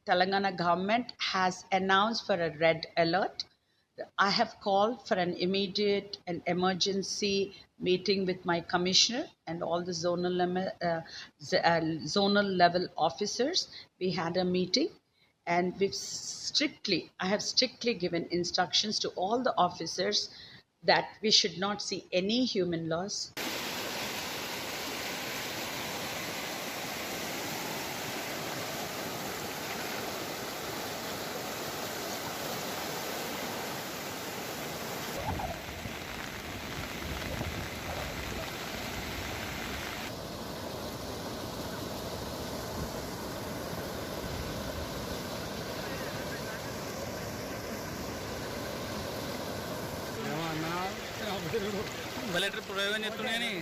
Telangana government has announced for a red alert. I have called for an immediate and emergency meeting with my commissioner and all the zonal level officers. We had a meeting, and I have strictly given instructions to all the officers that we should not see any human loss. భలే trip ప్రయోగం చేస్తున్నాయని